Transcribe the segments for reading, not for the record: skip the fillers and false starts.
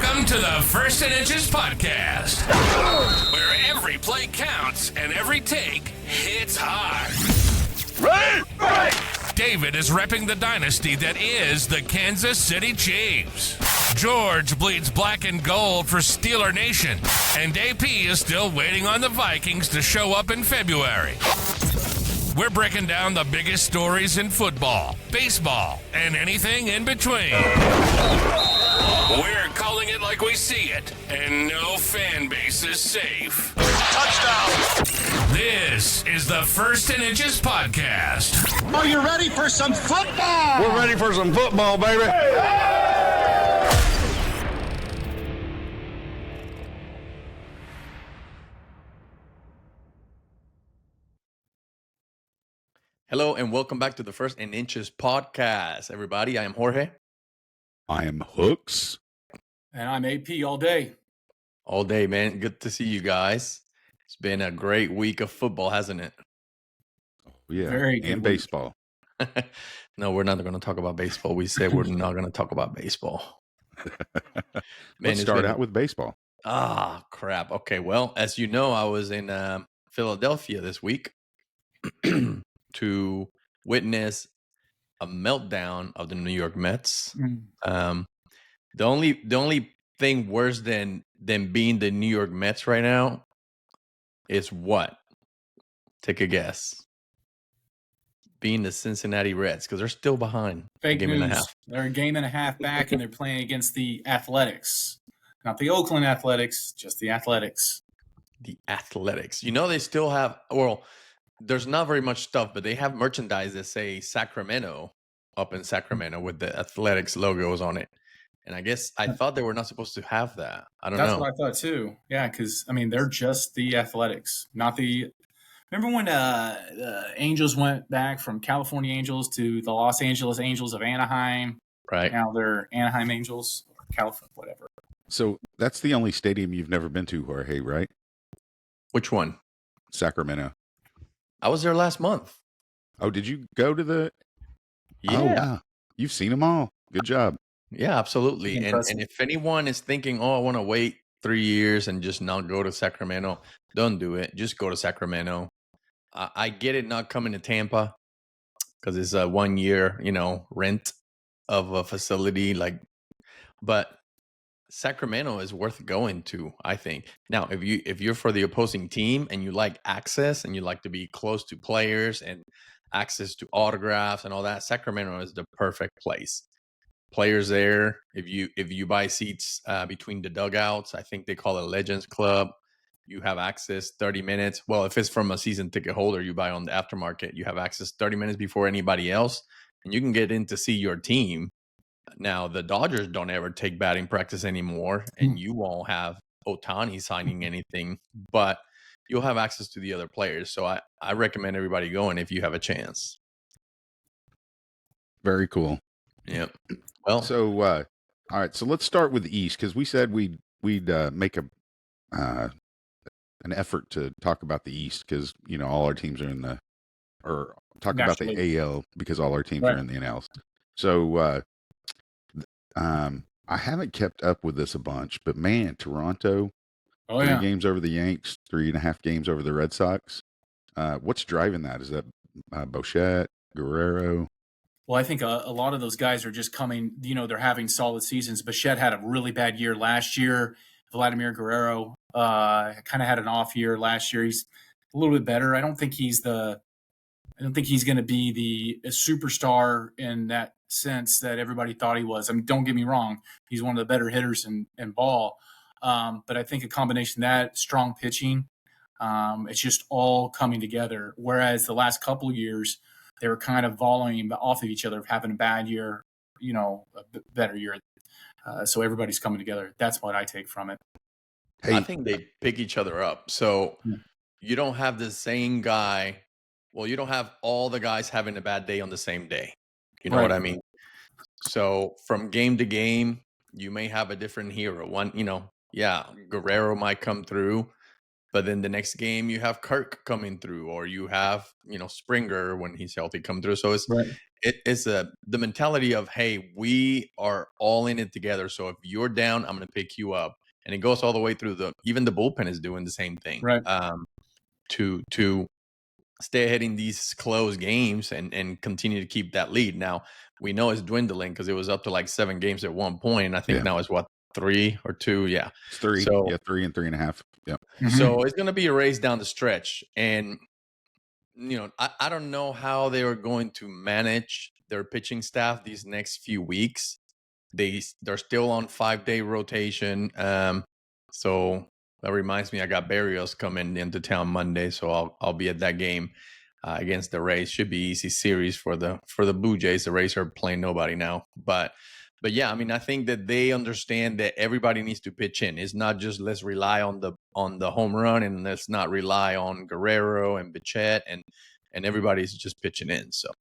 Welcome to the First and Inches podcast, where every play counts and every take hits hard. Right. David is repping the dynasty that is the Kansas City Chiefs. George bleeds black and gold for Steeler Nation, and AP is still waiting on the Vikings to show up in February. We're breaking down the biggest stories in football, baseball, and anything in between. We're calling it like we see it, and no fan base is safe. Touchdown! This is the First and Inches podcast. Are you ready for some football? We're ready for some football, baby. Hello and welcome back to the First and Inches podcast, everybody. I am Jorge. I am Hooks. And I'm AP all day. All day, man. Good to see you guys. It's been a great week of football, hasn't it? Yeah, Very good and week. baseball. No, we're not going to talk about baseball. We said we're not going to talk about baseball. Man, Let's start out with baseball. Crap. Okay, well, as you know, I was in Philadelphia this week to witness a meltdown of the New York Mets. The only thing worse than being the New York Mets right now is what? Take a guess. Being the Cincinnati Reds, because they're still behind. Fake game news. and a half. They're a game and a half back, and they're playing against the Athletics. Not the Oakland Athletics, just the Athletics. The Athletics. You know, they still have, well, there's not very much stuff, but they have merchandise that say Sacramento up in Sacramento with the Athletics logos on it. And I guess I thought they were not supposed to have that. I don't know. That's what I thought too. Yeah, because, I mean, they're just the Athletics, not the – remember when the Angels went back from California Angels to the Los Angeles Angels of Anaheim? Right. Now they're Anaheim Angels or California, whatever. So that's the only stadium you've never been to, Jorge, right? Which one? Sacramento. I was there last month. Oh, did you go to the? Yeah. Oh, wow. You've seen them all. Good job. Yeah, absolutely. And if anyone is thinking, oh, I want to wait 3 years and just not go to Sacramento, don't do it. Just go to Sacramento. I get it not coming to Tampa because it's a 1 year, rent of a facility. But Sacramento is worth going to, I think. Now, if you're for the opposing team and you like access and you like to be close to players and access to autographs and all that, Sacramento is the perfect place. Players there. If you buy seats between the dugouts, I think they call it Legends Club. You have access 30 minutes. Well, if it's from a season ticket holder, you buy on the aftermarket. You have access 30 minutes before anybody else, and you can get in to see your team. Now, the Dodgers don't ever take batting practice anymore, and you won't have Ohtani signing anything, but you'll have access to the other players. So I recommend everybody going if you have a chance. Very cool. Yep. Well, So, all right. So let's start with the East because we said we'd make an effort to talk about the East because all our teams are in the or talk about the AL because all our teams are in the NL. So I haven't kept up with this a bunch, but man, Toronto, 3 games over the Yanks, 3.5 games over the Red Sox. What's driving that? Is that Bichette, Guerrero? Well, I think a lot of those guys are just coming, they're having solid seasons. Bichette had a really bad year last year. Vladimir Guerrero kind of had an off year last year. He's a little bit better. I don't think he's going to be a superstar in that sense that everybody thought he was. I mean, don't get me wrong. He's one of the better hitters in ball. But I think a combination of that, strong pitching, it's just all coming together. Whereas the last couple of years, they were kind of volleying off of each other, having a bad year, a better year. So everybody's coming together. That's what I take from it. Hey, I think they pick each other up. So you don't have the same guy. Well, you don't have all the guys having a bad day on the same day. You know what I mean? So from game to game, you may have a different hero. One, Guerrero might come through, But then the next game you have Kirk coming through, or you have, Springer when he's healthy come through. So it's the mentality of, hey, we are all in it together. So if you're down, I'm going to pick you up. And it goes all the way through even the bullpen is doing the same thing. Right. To stay ahead in these close games and continue to keep that lead. Now, we know it's dwindling because it was up to like 7 games at one point. And I think now it's 3 or 2. Yeah. It's 3. So, 3 and 3.5. Yep. So it's going to be a race down the stretch. And, I don't know how they are going to manage their pitching staff these next few weeks. They're still on 5-day rotation. So that reminds me, I got Barrios coming into town Monday, so I'll be at that game against the Rays. Should be easy series for the Blue Jays. The Rays are playing nobody now, but yeah, I mean, I think that they understand that everybody needs to pitch in. It's not just let's rely on the home run and let's not rely on Guerrero and Bichette and everybody's just pitching in. So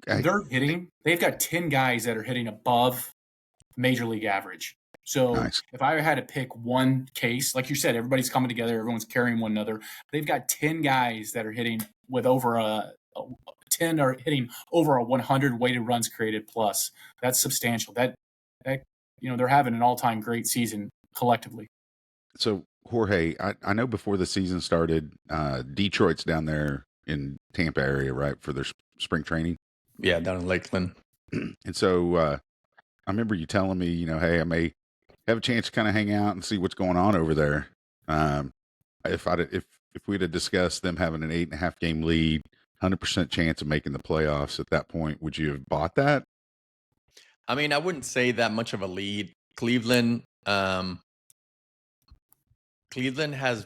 they're hitting. They've got 10 guys that are hitting above major league average. So if I had to pick one case, like you said, everybody's coming together, everyone's carrying one another. They've got 10 guys that are hitting with over 10 are hitting over a 100 weighted runs created plus. That's substantial. That they're having an all-time great season collectively. So Jorge, I know before the season started, Detroit's down there in Tampa area, right, for their spring training. Yeah, down in Lakeland. And so I remember you telling me, hey, I may have a chance to kind of hang out and see what's going on over there. If we'd have discussed them having an 8.5 game lead, 100% chance of making the playoffs at that point, would you have bought that? I mean, I wouldn't say that much of a lead. Cleveland has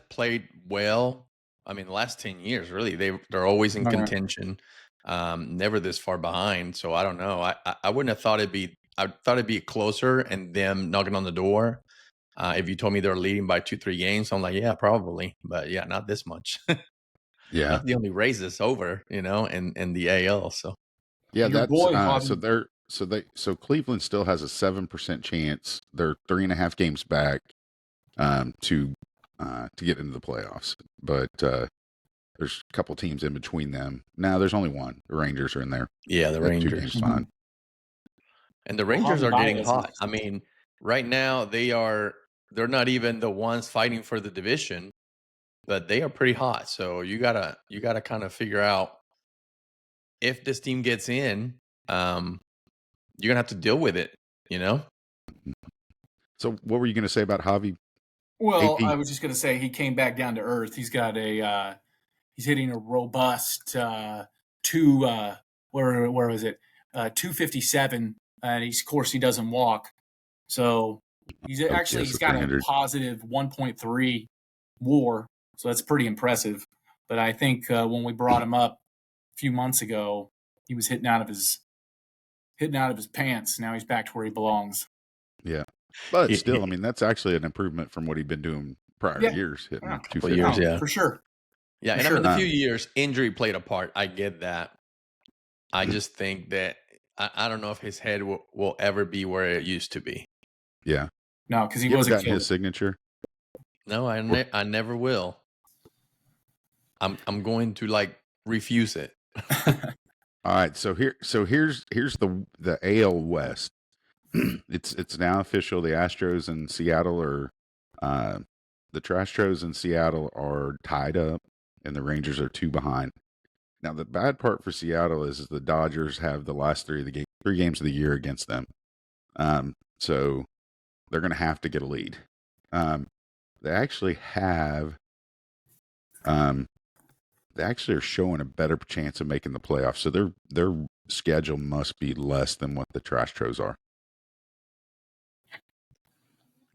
played well. I mean, the last 10 years, really, they're always in contention. Never this far behind. So I don't know. I wouldn't have thought I thought it'd be closer and them knocking on the door. If you told me they're leading by 2-3 games, I'm like, yeah, probably. But yeah, not this much. Yeah. That's the only race that's over, in the AL. So yeah, that's so Cleveland still has a 7% chance. They're 3.5 games back to get into the playoffs. But there's a couple teams in between them. Now there's only one. The Rangers are in there. Yeah, the Rangers. 2 games behind. And the Rangers are getting hot. I mean, right now they're not even the ones fighting for the division, but they are pretty hot. So you gotta kind of figure out if this team gets in, you're gonna have to deal with it, So what were you gonna say about Javi? Well, AP? I was just gonna say he came back down to earth. He's got he's hitting a robust where was it? 257. And of course he doesn't walk. So he's got a positive 1.3 WAR. So that's pretty impressive. But I think when we brought him up a few months ago, he was hitting out of his pants. Now he's back to where he belongs. Yeah. But still, I mean, that's actually an improvement from what he'd been doing prior years, hitting 250. Years, yeah. For sure. Yeah, and I mean, a few years, injury played a part. I get that. I just think that I don't know if his head will ever be where it used to be. Yeah. No, because he wasn't his signature. No, I never will. I'm going to refuse it. All right, so here's the AL West. It's now official. The Astros and Seattle are the Astros and Seattle are tied up, and the Rangers are 2 behind. Now the bad part for Seattle is the Dodgers have the last 3 games of the year against them, so they're going to have to get a lead. They actually are showing a better chance of making the playoffs. So their schedule must be less than what the Astros are.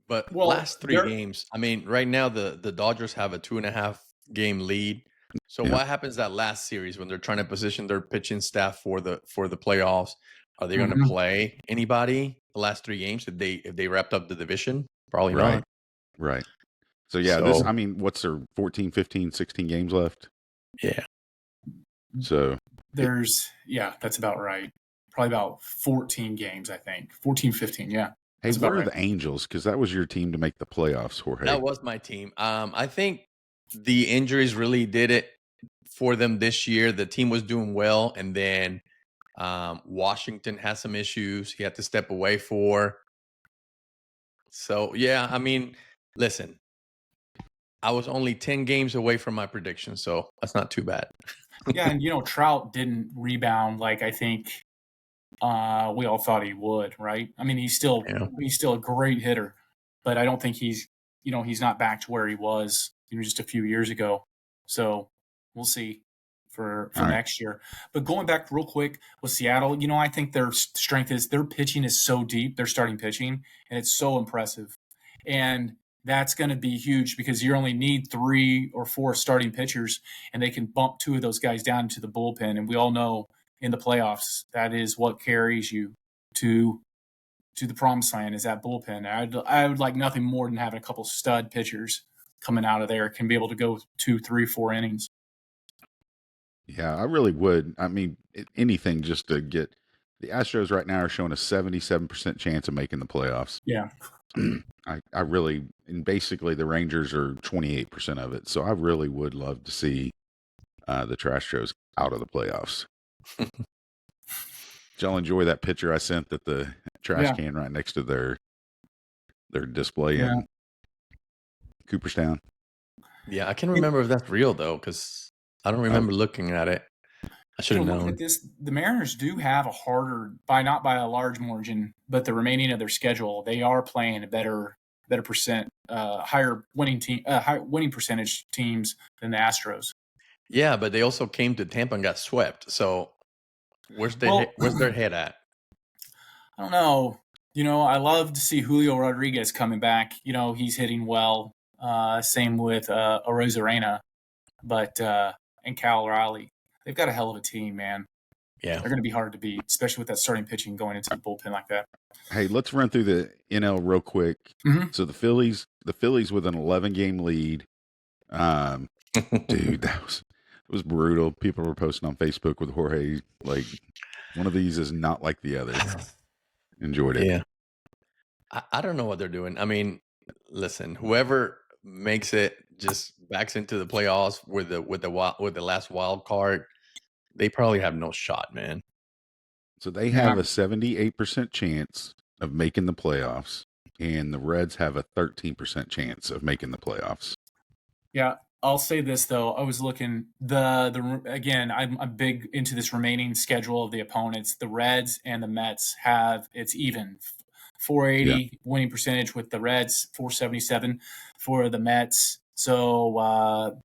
But last 3 games, I mean, right now the Dodgers have a 2.5 game lead. So what happens that last series when they're trying to position their pitching staff for the playoffs? Are they going to play anybody the last 3 games if they wrapped up the division? Probably not. Right. So what's there 14, 15, 16 games left? Yeah. So that's about right. Probably about 14 games, I think. 14, 15, yeah. Hey, That's what about are right. the Angels? Because that was your team to make the playoffs, Jorge. That was my team. I think the injuries really did it for them this year. The team was doing well, and then Washington had some issues. He had to step away for. So yeah, I mean, listen, I was only 10 games away from my prediction, so that's not too bad. Yeah, and Trout didn't rebound like I think we all thought he would, right? I mean, he's still a great hitter, but I don't think he's not back to where he was just a few years ago. So we'll see for next year. But going back real quick with Seattle, I think their strength is their pitching is so deep, their starting pitching, and it's so impressive. And that's going to be huge because you only need 3 or 4 starting pitchers, and they can bump 2 of those guys down into the bullpen. And we all know in the playoffs, that is what carries you to the promised land is that bullpen. I would like nothing more than having a couple stud pitchers coming out of there can be able to go 2, 3, 4 innings. Yeah, I really would. I mean, anything just to get the Astros right now are showing a 77% chance of making the playoffs. Yeah. I really, and basically the Rangers are 28% of it. So I really would love to see the Astros out of the playoffs. Did y'all enjoy that picture I sent that the trash can right next to their display in Cooperstown? Yeah, I can't remember if that's real though, because I don't remember looking at it. I should have known. Looking at this, the Mariners do have a harder, not by a large margin, but the remaining of their schedule, they are playing a better percent, higher winning percentage teams than the Astros. Yeah, but they also came to Tampa and got swept. So where's their head at? I don't know. I love to see Julio Rodriguez coming back. He's hitting well. Same with Arozarena, but and Cal Raleigh. They've got a hell of a team, man. Yeah, they're going to be hard to beat, especially with that starting pitching going into the bullpen like that. Hey, let's run through the NL real quick. Mm-hmm. So the Phillies with an 11-game lead. Dude, it was brutal. People were posting on Facebook with Jorge like one of these is not like the other. Enjoyed it. Yeah, I don't know what they're doing. I mean, listen, whoever makes it just backs into the playoffs with the last wild card, they probably have no shot, man. So they have a 78% chance of making the playoffs, and the Reds have a 13% chance of making the playoffs. Yeah, I'll say this though. I was looking again. I'm big into this remaining schedule of the opponents. The Reds and the Mets it's even 480 winning percentage with the Reds, 477 for the Mets. So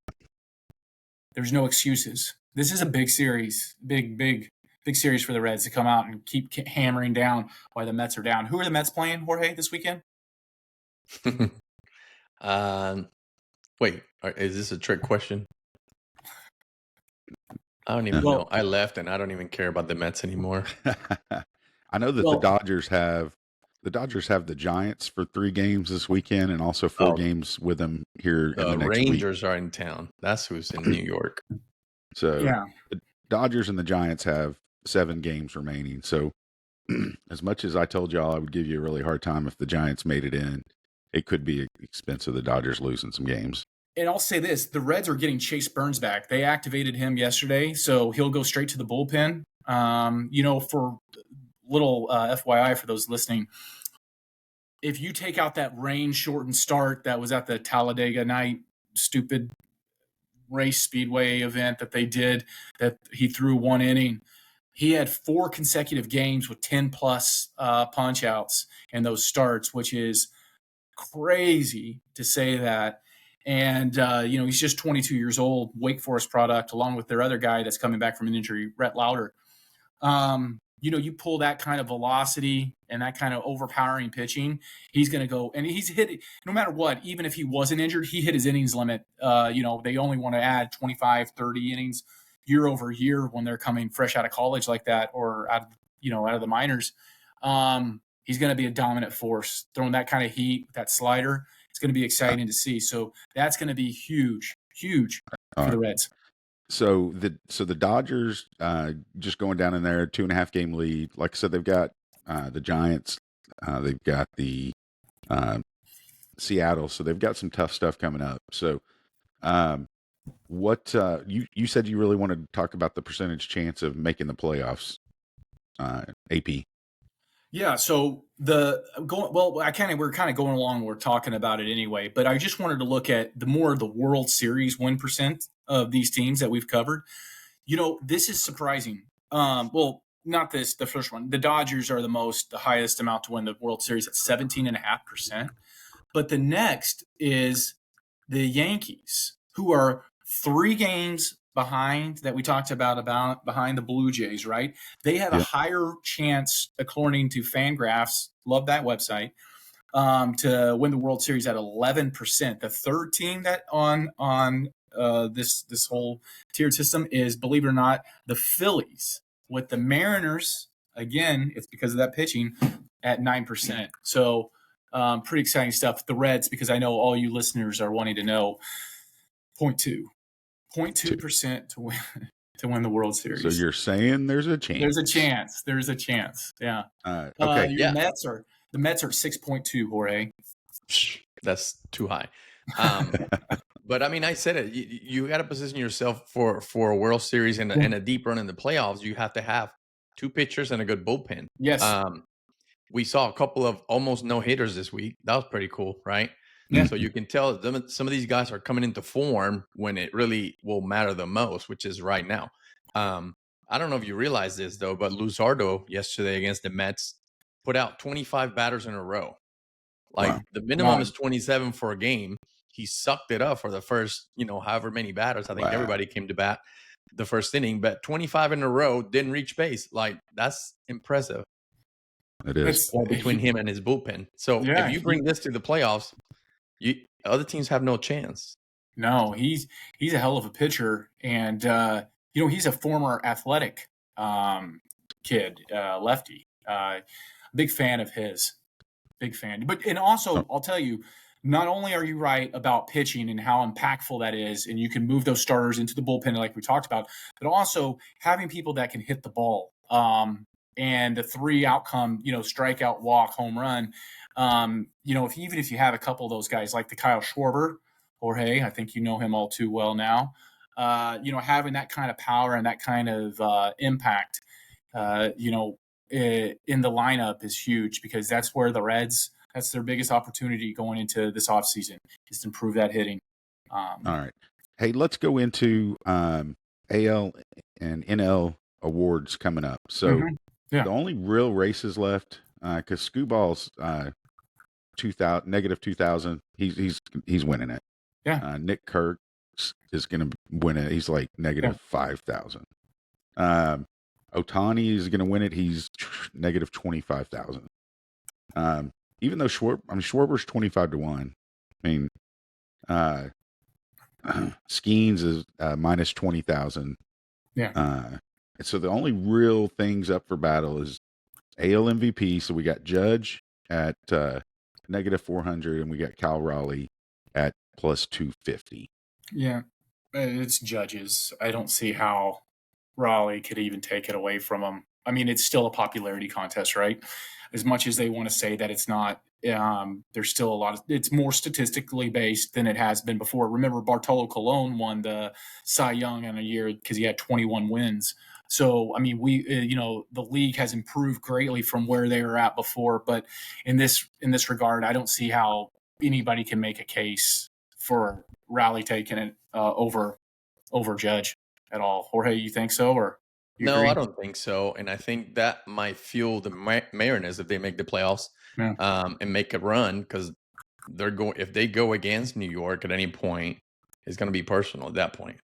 there's no excuses. This is a big series, big series for the Reds to come out and keep hammering down while the Mets are down. Who are the Mets playing, Jorge, this weekend? Wait, is this a trick question? I don't even know. I left, and I don't even care about the Mets anymore. I know that the Dodgers have the Giants for 3 games this weekend, and also 4 games with them here in the next week. The Rangers are in town. That's who's in New York. So the Dodgers and the Giants have 7 games remaining. So as much as I told y'all I would give you a really hard time if the Giants made it in, it could be at the expense of the Dodgers losing some games. And I'll say this, the Reds are getting Chase Burns back. They activated him yesterday, so he'll go straight to the bullpen. For little FYI for those listening, if you take out that rain-shortened start that was at the Talladega Night stupid race speedway event that they did, that he threw 1 inning, he had 4 consecutive games with 10-plus punch-outs in those starts, which is crazy to say that. And, he's just 22 years old, Wake Forest product, along with their other guy that's coming back from an injury, Rhett Lauder. You pull that kind of velocity and that kind of overpowering pitching, he's going to go, and he's hit, no matter what, even if he wasn't injured, he hit his innings limit. They only want to add 25, 30 innings year over year when they're coming fresh out of college like that, or out of the minors. He's going to be a dominant force, throwing that kind of heat, that slider. It's going to be exciting to see. So that's going to be huge for the Reds. So the Dodgers just going down in there, 2.5 game lead. Like I said, they've got the Giants They've got the Seattle, so they've got some tough stuff coming up. So, what you said you really wanted to talk about the percentage chance of making the playoffs, AP. Yeah, so we're kind of going along. We're talking about it anyway, but I just wanted to look at the World Series win percent of these teams that we've covered. This is surprising. Well, not this, the first one. The Dodgers are the highest amount to win the World Series at 17.5%. But the next is the Yankees, who are 3 games behind that we talked about behind the Blue Jays, right? They have a higher chance, according to Fangraphs, love that website, to win the World Series at 11%. The third team that on this whole tiered system is, believe it or not, the Phillies, with the Mariners. Again, it's because of that pitching at 9%. So pretty exciting stuff. The Reds, because I know all you listeners are wanting to know, 0.2% to win the World Series. So you're saying there's a chance? There's a chance. Yeah. Okay. The Mets are 6.2, Jorge. That's too high. But I mean, I said it. You got to position yourself for a World Series and a deep run in the playoffs. You have to have 2 pitchers and a good bullpen. Yes. We saw a couple of almost no hitters this week. That was pretty cool, right? Yeah. So you can tell some of these guys are coming into form when it really will matter the most, which is right now. I don't know if you realize this, though, but Luzardo yesterday against the Mets put out 25 batters in a row. Like, the minimum is 27 for a game. He sucked it up for the first, however many batters. I think everybody came to bat the first inning, but 25 in a row, didn't reach base. Like, that's impressive. It is. Between him and his bullpen. So if you bring this to the playoffs, other teams have no chance. No, he's a hell of a pitcher, and he's a former athletic kid, lefty. Big fan of his. Big fan. And also, I'll tell you, not only are you right about pitching and how impactful that is, and you can move those starters into the bullpen like we talked about, but also having people that can hit the ball. And the 3 outcome, strikeout, walk, home run. Even if you have a couple of those guys like the Kyle Schwarber, Jorge, I think you know him all too well now. Having that kind of power and that kind of impact, in the lineup is huge, because that's where the Reds, that's their biggest opportunity going into this offseason, is to improve that hitting. All right. Hey, let's go into AL and NL awards coming up. So the only real races left, because Scooball's negative 2,000, he's winning it. Yeah. Nick Kirk is going to win it. He's like negative 5,000. Otani is going to win it. He's negative 25,000. Even though Schwarber's 25-1. I mean, Skeens is minus 20,000. Yeah. So the only real things up for battle is AL MVP. So we got Judge at negative 400, and we got Cal Raleigh at plus 250. Yeah, it's Judges. I don't see how Raleigh could even take it away from him. I mean, it's still a popularity contest, right? As much as they want to say that it's not, there's still it's more statistically based than it has been before. Remember, Bartolo Colon won the Cy Young in a year because he had 21 wins. So, I mean, the league has improved greatly from where they were at before. But in this regard, I don't see how anybody can make a case for Raleigh taking it over Judge at all. Jorge, you think so, or no? Agree? I don't think so, and I think that might fuel the Mariners if they make the playoffs and make a run, because if they go against New York at any point, it's going to be personal at that point.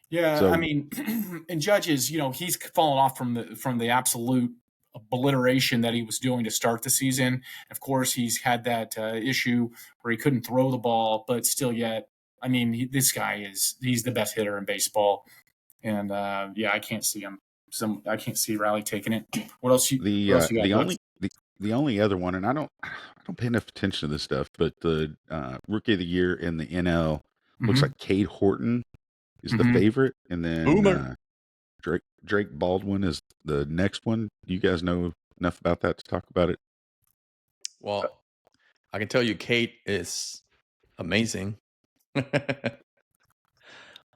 Yeah, I mean, and Judges, he's fallen off from the absolute obliteration that he was doing to start the season. Of course, he's had that issue where he couldn't throw the ball, but still yet, I mean, this guy he's the best hitter in baseball. And I can't see him. I can't see Raleigh taking it. What else you got? The only other one, and I don't pay enough attention to this stuff, but the Rookie of the Year in the NL looks like Cade Horton is the favorite, and then Drake Baldwin is the next one. Do you guys know enough about that to talk about it? Well, I can tell you, Kate is amazing.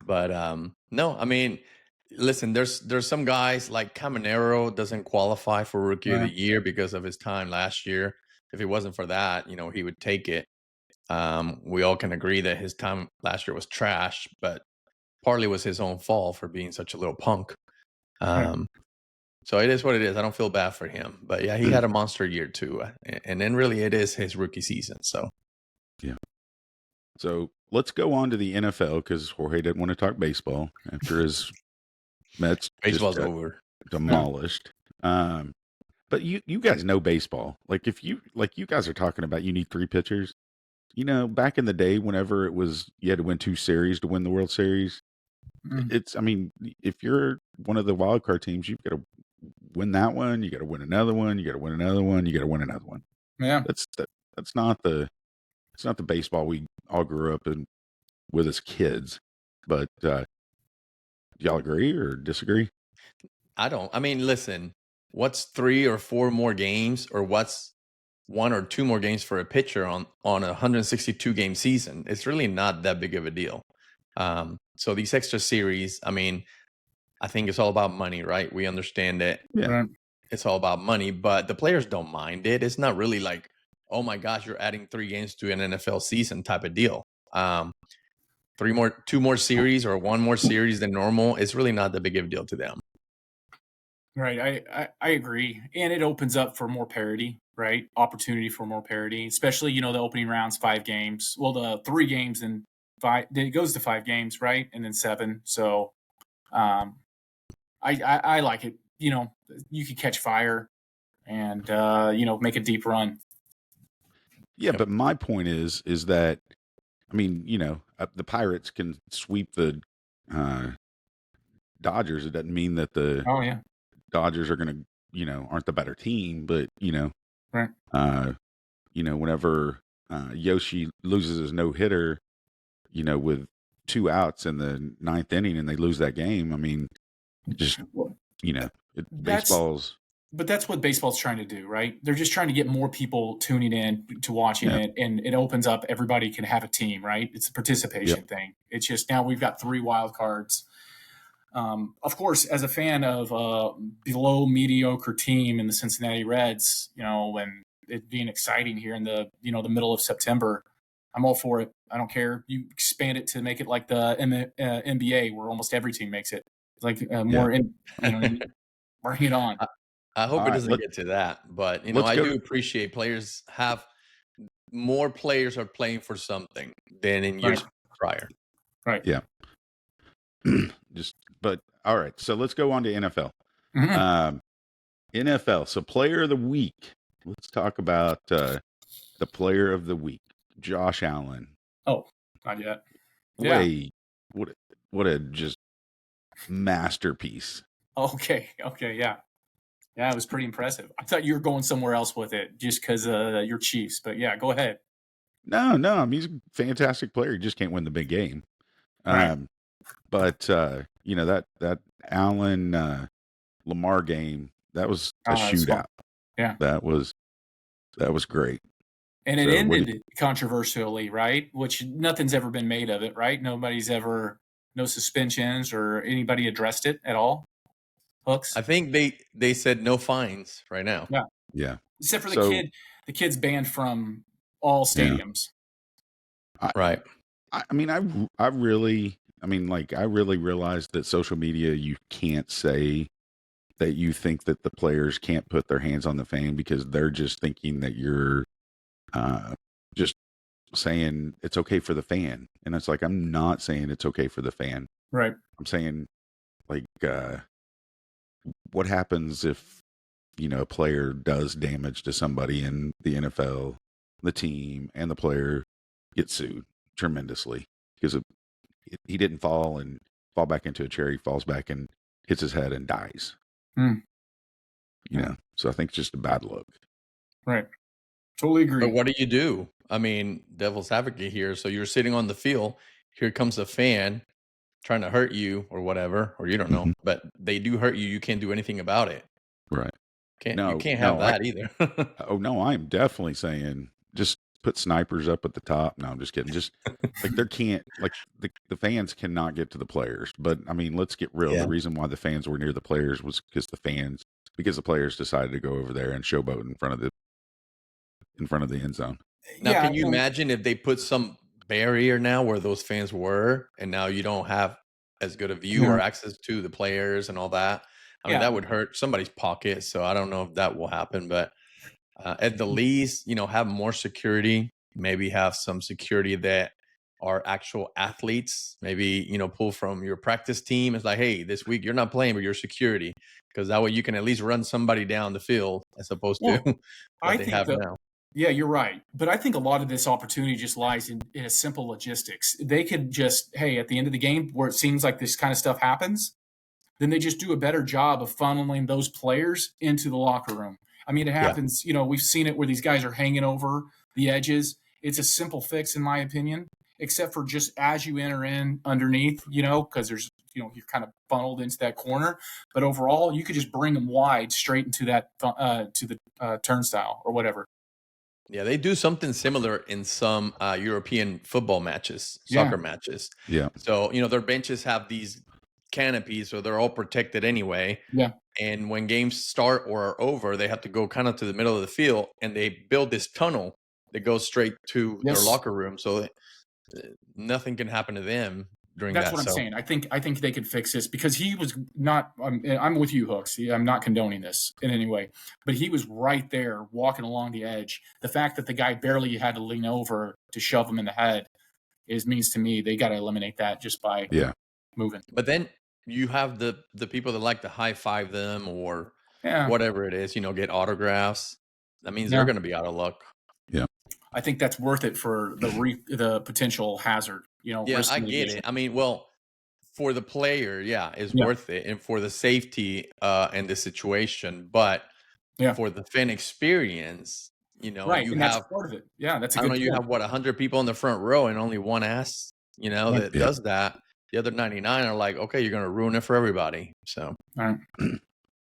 But no, I mean, listen, there's some guys like Caminero doesn't qualify for Rookie of the Year because of his time last year. If it wasn't for that, he would take it. We all can agree that his time last year was trash, but partly was his own fault for being such a little punk. So it is what it is. I don't feel bad for him, but yeah, he had a monster year too, and then really it is his rookie season. So yeah. So let's go on to the NFL because Jorge didn't want to talk baseball after his Mets baseball's over, demolished. But you guys know baseball. Like you guys are talking about you need 3 pitchers. Back in the day, whenever it was you had to win 2 series to win the World Series, if you're one of the wild card teams, you've got to win that one. You got to win another one. You got to win another one. You got to win another one. Yeah, that's not the baseball we all grew up in with as kids. But do y'all agree or disagree? I don't. I mean, listen, what's 3 or 4 more games, or what's 1 or 2 more games for a pitcher on a 162 game season? It's really not that big of a deal. So these extra series, I mean, I think it's all about money, right? We understand that it's all about money, but the players don't mind it. It's not really like, oh my gosh, you're adding 3 games to an NFL season type of deal. 2 more series or 1 more series than normal, it's really not that big of a deal to them. Right. I agree. And it opens up for more parity, right? Opportunity for more parity, especially, the opening rounds, 5 games. Well, the 3 games and 5, it goes to 5 games, right? And then 7. So I like it. You can catch fire and, make a deep run. Yeah, but my point is that, I mean, the Pirates can sweep the Dodgers. It doesn't mean that the Dodgers are going to, aren't the better team, but, whenever Yoshi loses his no-hitter, with 2 outs in the 9th inning and they lose that game, I mean, just, baseball's... But that's what baseball's trying to do, right? They're just trying to get more people tuning in to watching it, and it opens up. Everybody can have a team, right? It's a participation thing. It's just now we've got 3 wild cards. Of course, as a fan of a below mediocre team in the Cincinnati Reds, and it being exciting here in the the middle of September, I'm all for it. I don't care. You expand it to make it like the NBA, where almost every team makes it. Like more bring it on. I hope it doesn't get to that, but I do appreciate players have more players are playing for something than in years prior. Right. Yeah. But all right. So let's go on to NFL. NFL. So player of the week. Let's talk about the player of the week, Josh Allen. Oh, not yet. What a just masterpiece. Okay. Yeah. Yeah, it was pretty impressive. I thought you were going somewhere else with it just because you're Chiefs. But yeah, go ahead. No. I mean, he's a fantastic player. He just can't win the big game. Right. But that Allen Lamar game, that was a shootout. Yeah, that was great. And it ended controversially, right? Which nothing's ever been made of it, right? No suspensions or anybody addressed it at all. Hooks. I think they said no fines right now. Yeah. Except for the kid's banned from all stadiums. Right. I really realized that social media, you can't say that you think that the players can't put their hands on the fan because they're just thinking that you're just saying it's okay for the fan. And it's like, I'm not saying it's okay for the fan. Right. I'm saying what happens if, a player does damage to somebody in the NFL, the team and the player gets sued tremendously because he didn't fall back into a chair. He falls back and hits his head and dies. So I think it's just a bad look. Right. Totally agree. But what do you do? I mean, devil's advocate here. So you're sitting on the field. Here comes a fan trying to hurt you or whatever, or you don't know, but they do hurt you. You can't do anything about it. Right. You No, can't have no, that either. oh no, I'm definitely saying just put snipers up at the top. No, I'm just kidding. Just like there can't like the fans cannot get to the players. But I mean, let's get real. Yeah. The reason why the fans were near the players was because the players decided to go over there and showboat in front of the end zone. Now, Yeah, can you imagine if they put some barrier now where those fans were, and now you don't have as good a view or access to the players and all that? I mean, yeah. that would hurt somebody's pocket. So I don't know if that will happen, but at the least, have more security. Maybe have some security that are actual athletes. Maybe pull from your practice team. It's like, hey, this week you're not playing, but you're security, because that way you can at least run somebody down the field as opposed to Well, what I they think have that now. Yeah, you're right. But I think a lot of this opportunity just lies in a simple logistics. They could just, hey, at the end of the game where it seems like this kind of stuff happens, then they just do a better job of funneling those players into the locker room. I mean, it Yeah. happens, we've seen it where these guys are hanging over the edges. It's a simple fix, in my opinion, except for just as you enter in underneath, because there's, you're kind of funneled into that corner. But overall, you could just bring them wide straight into that, to the turnstile or whatever. Yeah, they do something similar in some European football matches, soccer matches. Yeah. So, their benches have these canopies, so they're all protected anyway. Yeah. And when games start or are over, they have to go kind of to the middle of the field, and they build this tunnel that goes straight to their Yes. locker room, so nothing can happen to them during That's that. what I'm So, saying. I think they could fix this because he was not. I'm with you, Hooks. I'm not condoning this in any way, but he was right there walking along the edge. The fact that the guy barely had to lean over to shove him in the head means to me they got to eliminate that just by moving. But then you have the people that like to high five them or Yeah, whatever it is, get autographs. That means Yeah. they're going to be out of luck. I think that's worth it for the potential hazard. Yeah, risk I get mitigation. it. I mean, well, for the player, it's worth it, and for the safety and the situation. But for the fan experience, Right, you and have that's part of it. Yeah, that's a I good don't know, you point. have 100 people in the front row and only one ass, that Yeah. does that. The other 99 are like, okay, you're going to ruin it for everybody. So All right.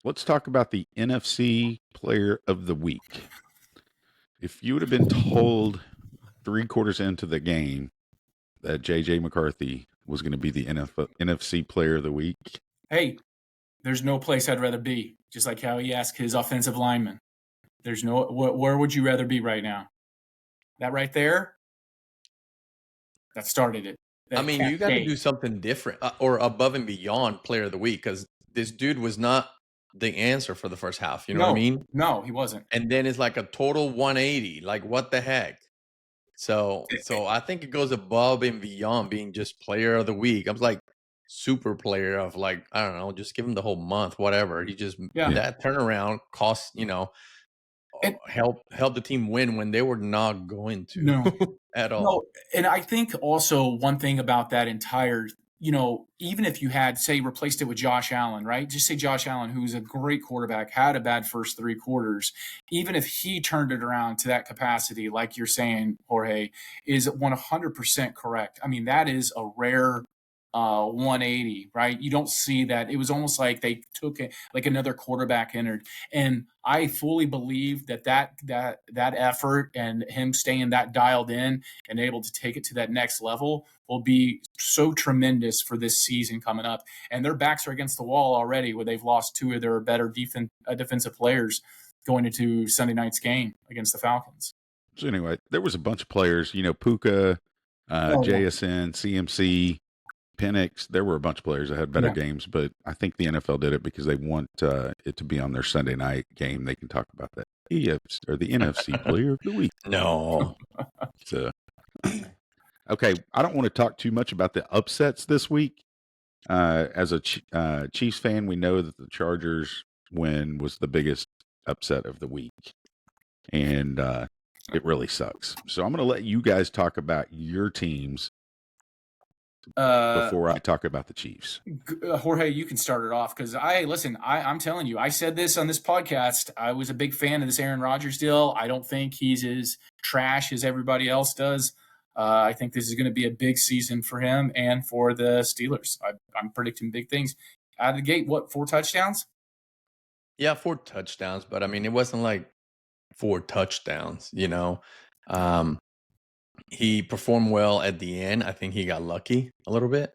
Let's talk about the NFC Player of the Week. If you would have been told 3/4 into the game that JJ McCarthy was going to be the NFC Player of the Week, Hey, there's no place I'd rather be. Just like how he asked his offensive lineman. There's no where would you rather be right now? That right there, that started it. I mean, you got to do something different or above and beyond Player of the Week, because this dude was not the answer for the first half. You know what I mean? No, he wasn't. And then it's like a total 180. Like, what the heck? So I think it goes above and beyond being just Player of the Week. I'm like super player of, like, I don't know, just give him the whole month, whatever. He just that turnaround cost, help the team win when they were not going to at all. No, and I think also one thing about that entire, even if you had, say, replaced it with Josh Allen, right? Just say Josh Allen, who's a great quarterback, had a bad first 3 quarters. Even if he turned it around to that capacity, like you're saying, Jorge, is 100% correct. I mean, that is a rare 180, right? You don't see that. It was almost like they took it, like another quarterback entered. And I fully believe that effort and him staying that dialed in and able to take it to that next level will be so tremendous for this season coming up. And their backs are against the wall already, where they've lost 2 of their better defensive players going into Sunday night's game against the Falcons. So anyway, there was a bunch of players, Puka, JSN, CMC, Penix. There were a bunch of players that had better games, but I think the NFL did it because they want it to be on their Sunday night game. They can talk about that. Or the NFC Player of the Week. No. So, okay, I don't want to talk too much about the upsets this week. As a Chiefs fan, we know that the Chargers win was the biggest upset of the week, and it really sucks. So I'm going to let you guys talk about your teams before I talk about the Chiefs. Jorge, you can start it off because I'm telling you, I said this on this podcast. I was a big fan of this Aaron Rodgers deal. I don't think he's as trash as everybody else does. I think this is going to be a big season for him and for the Steelers. I'm predicting big things out of the gate. What, 4 touchdowns? Yeah, 4 touchdowns, but I mean, it wasn't like 4 touchdowns, you know. He performed well at the end. I think he got lucky a little bit.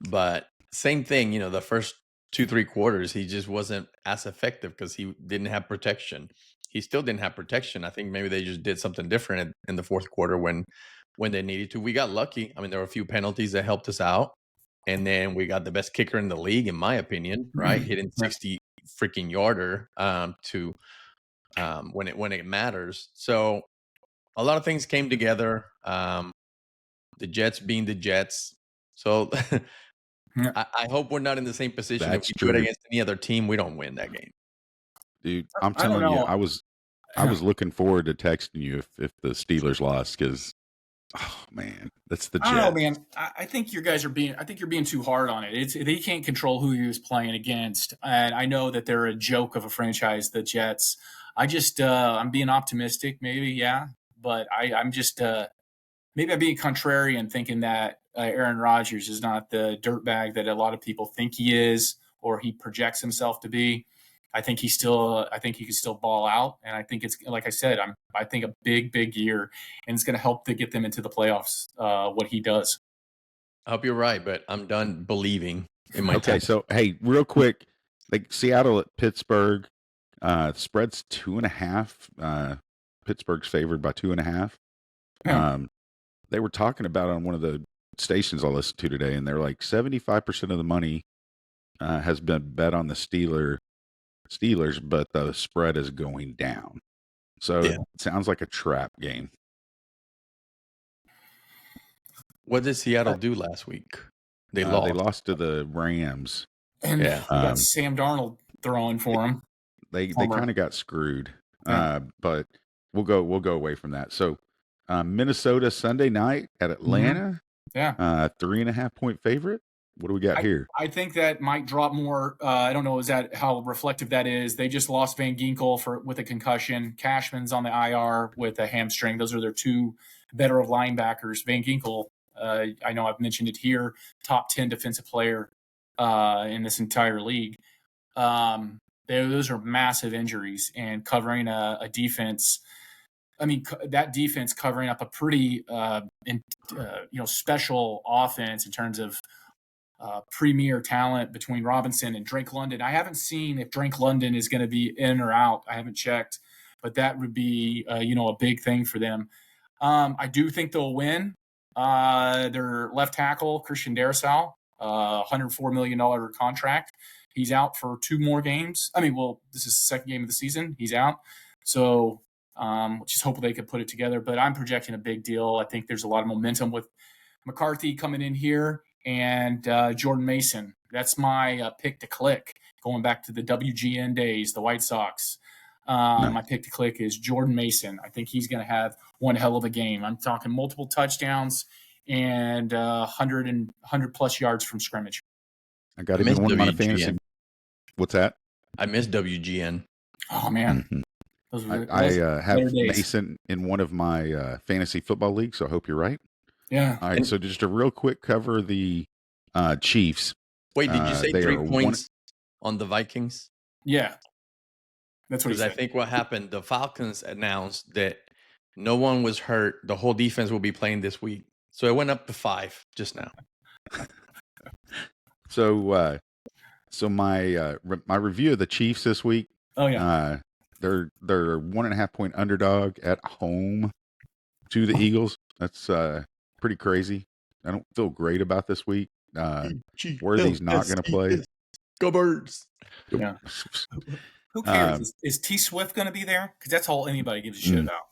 But same thing, you know, the first 2-3 quarters, he just wasn't as effective because he didn't have protection. He still didn't have protection. I think maybe they just did something different in the fourth quarter when they needed to. We got lucky. I mean, there were a few penalties that helped us out. And then we got the best kicker in the league, in my opinion, right? Hitting 60 freaking yarder to when it matters. So a lot of things came together. The Jets being the Jets. So I hope we're not in the same position. That's If we do it true. against any other team, we don't win that game. Dude, I'm I don't telling you, know. I was looking forward to texting you if the Steelers lost because, oh man, that's the I don't know, Jets. man. I think you guys are being. I think you're being too hard on it. They can't control who he was playing against, and I know that they're a joke of a franchise, the Jets. I just I'm being optimistic, maybe, yeah, but I'm just maybe I'm being contrarian, thinking that Aaron Rodgers is not the dirtbag that a lot of people think he is, or he projects himself to be. I think I think he can still ball out, and I think it's like I said. I think a big year, and it's going to help to get them into the playoffs. What he does. I hope you're right, but I'm done believing in my Okay, team. so hey, real quick, like Seattle at Pittsburgh, spread's 2.5. Pittsburgh's favored by 2.5. Yeah. They were talking about it on one of the stations I listened to today, and they're like 75% of the money has been bet on the Steelers, but the spread is going down. So Yeah. it sounds like a trap game. What did Seattle do last week? They lost. They lost to the Rams. And Yeah. you got Sam Darnold throwing for him. They kind of got screwed. Yeah. But we'll go away from that. So Minnesota Sunday night at Atlanta. Yeah. 3.5 point favorite. What do we got here? I think that might drop more. I don't know. Is that how reflective that is? They just lost Van Ginkel with a concussion. Cashman's on the IR with a hamstring. Those are their two better of linebackers. Van Ginkel, I know I've mentioned it here, top 10 defensive player in this entire league. Those are massive injuries, and covering a defense. I mean, that defense covering up a pretty special offense in terms of premier talent between Robinson and Drake London. I haven't seen if Drake London is going to be in or out. I haven't checked, but that would be a big thing for them. I do think they'll win. Their left tackle Christian Darrisaw, $104 million contract. He's out for 2 more games. I mean, well, this is the second game of the season. He's out, so just hope they could put it together. But I'm projecting a big deal. I think there's a lot of momentum with McCarthy coming in here. And Jordan Mason. That's my pick to click. Going back to the WGN days, the White Sox. My pick to click is Jordan Mason. I think he's going to have one hell of a game. I'm talking multiple touchdowns and 100 plus yards from scrimmage. I got him in one of my fantasy. What's that? I miss WGN. Oh man, mm-hmm. I have Mason in one of my fantasy football leagues. So I hope you're right. Yeah. All right. So just a real quick cover the Chiefs. Wait, did you say 3 points on the Vikings? Yeah. That's what he said. I think what happened, the Falcons announced that no one was hurt. The whole defense will be playing this week. So it went up to 5 just now. So my review of the Chiefs this week. Oh yeah. They're 1.5 point underdog at home to the Eagles. That's pretty crazy. I don't feel great about this week. Worthy's not going to play. Go Birds. Yeah. Who cares? Is T Swift going to be there? Because that's all anybody gives a shit about.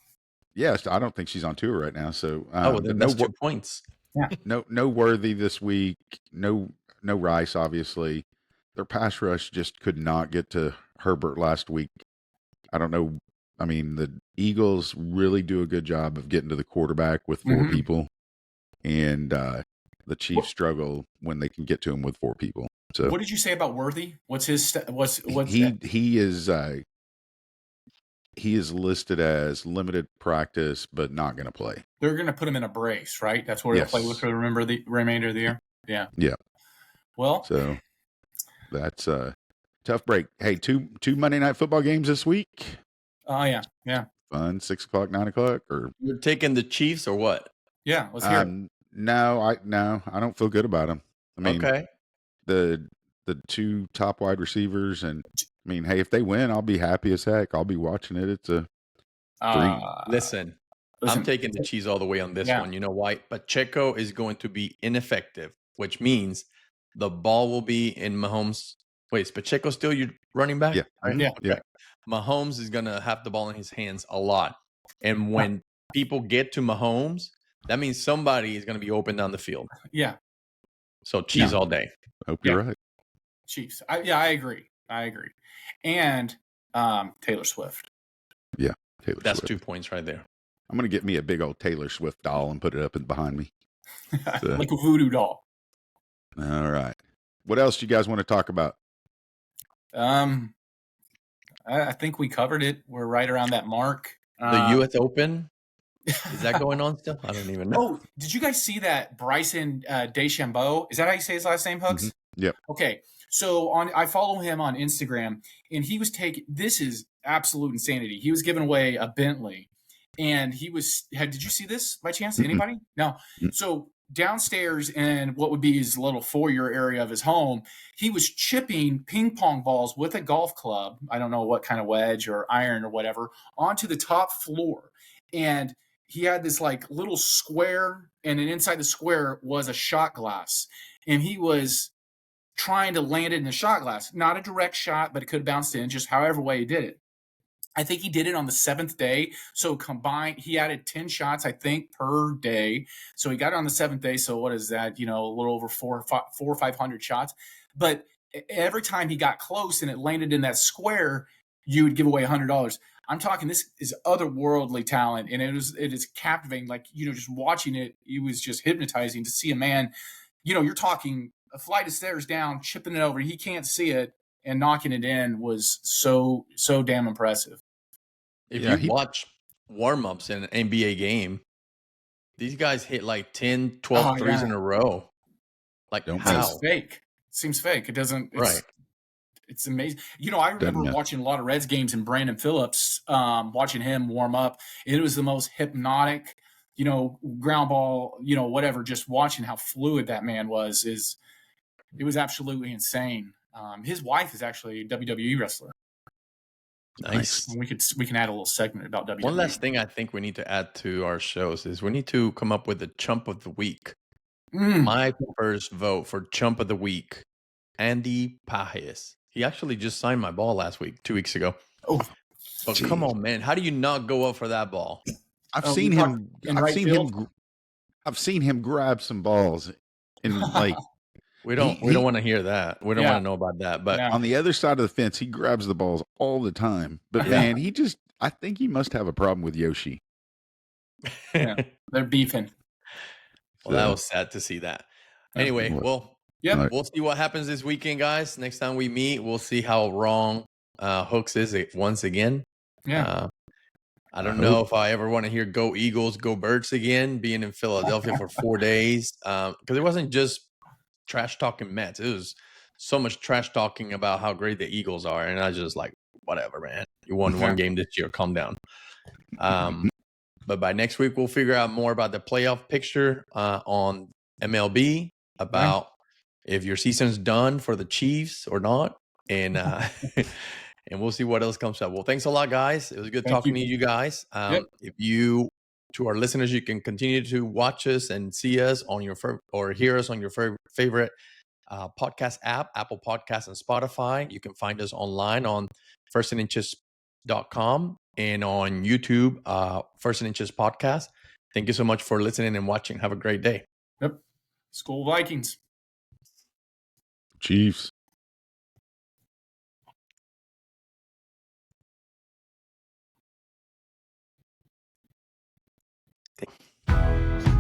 Yes, I don't think she's on tour right now. So that's 2 points. Yeah. No Worthy this week. No Rice. Obviously, their pass rush just could not get to Herbert last week. I don't know. I mean, the Eagles really do a good job of getting to the quarterback with 4 people, and the Chiefs struggle when they can get to him with 4 people. So, what did you say about Worthy? What's his what's he is listed as limited practice, but not going to play. They're going to put him in a brace, right? That's what he'll play with for the remainder of the year. Yeah. Yeah. Well, so that's Tough break. Hey, two Monday Night Football games this week. Oh yeah, yeah, Fun. 6 o'clock, 9 o'clock, or You're taking the Chiefs or what? yeah. Let's hear it. no, I don't feel good about them. I mean, Okay. the two top wide receivers, and I mean, hey, if they win, I'll be happy as heck. I'll be watching it. It's a Listen, I'm taking the Chiefs all the way on this one. You know why? Pacheco is going to be ineffective, which means the ball will be in Mahomes. Wait, is Pacheco still your running back? Yeah. Right? Yeah. Okay. Yeah. Mahomes is going to have the ball in his hands a lot. And when people get to Mahomes, that means somebody is going to be open down the field. Yeah. So Chiefs all day. Hope you're right. Chiefs. I agree. And Taylor Swift. Yeah. Taylor That's Swift. 2 points right there. I'm going to get me a big old Taylor Swift doll and put it up behind me. So, Like a voodoo doll. all right. What else do you guys want to talk about? I think we covered it. We're right around that mark. The U.S. Open, is that going on still? I don't even know. Oh, did you guys see that Bryson DeChambeau? Is that how you say his last name, Hooks? Mm-hmm. Yep. Okay. So I follow him on Instagram, and he was taking. This is absolute insanity. He was giving away a Bentley, and did you see this by chance? Mm-mm. Anybody? No. Mm. So downstairs in what would be his little foyer area of his home, he was chipping ping pong balls with a golf club. I don't know what kind of wedge or iron or whatever onto the top floor. And he had this like little square, and then inside the square was a shot glass. And he was trying to land it in the shot glass. Not a direct shot, but it could have bounced in, just however way he did it. I think he did it on the 7th day. So combined, he added 10 shots, I think, per day. So he got it on the 7th day. So what is that? A little over 400 or 500 shots. But every time he got close and it landed in that square, you would give away $100. I'm talking, this is otherworldly talent, and it is captivating. Like, just watching it, it was just hypnotizing to see a man, you're talking a flight of stairs down, chipping it over. He can't see it, and knocking it in was so damn impressive. If you watch warm-ups in an NBA game, these guys hit like 10, 12 threes in a row. Like, how? Seems fake. It doesn't. Right. It's amazing. I remember watching a lot of Reds games and Brandon Phillips, watching him warm up. It was the most hypnotic, ground ball, whatever. Just watching how fluid that man was it was absolutely insane. His wife is actually a WWE wrestler. Nice. And we can add a little segment about WWE. One last thing I think we need to add to our shows is we need to come up with the Chump of the Week. My first vote for Chump of the Week, Andy Pajes. He actually just signed my ball last week, 2 weeks ago. Oh, but come on, man! How do you not go up for that ball? I've seen him grab some balls, and like we don't want to hear that. We don't want to know about that. But on the other side of the fence, he grabs the balls all the time. But man, I think he must have a problem with Yoshi. They're beefing. Well, that was sad to see that. Anyway, we'll see what happens this weekend, guys. Next time we meet, we'll see how wrong Hooks is once again. Yeah. I don't know if I ever want to hear "Go Eagles, Go Birds" again. Being in Philadelphia for 4 days, because it wasn't just trash talking Mets. It was so much trash talking about how great the Eagles are, and I was just like, whatever, man. You won one game this year. Calm down. But by next week, we'll figure out more about the playoff picture on MLB, about if your season's done for the Chiefs or not, and and we'll see what else comes up. Well, thanks a lot, guys. It was good talking to you guys. If you, to our listeners, you can continue to watch us and see us on your or hear us on your favorite podcast app, Apple Podcasts and Spotify. You can find us online on firstandinches.com and on YouTube, First and Inches Podcast. Thank you so much for listening and watching. Have a great day. Yep. Skol Vikings. Chiefs. Thank you.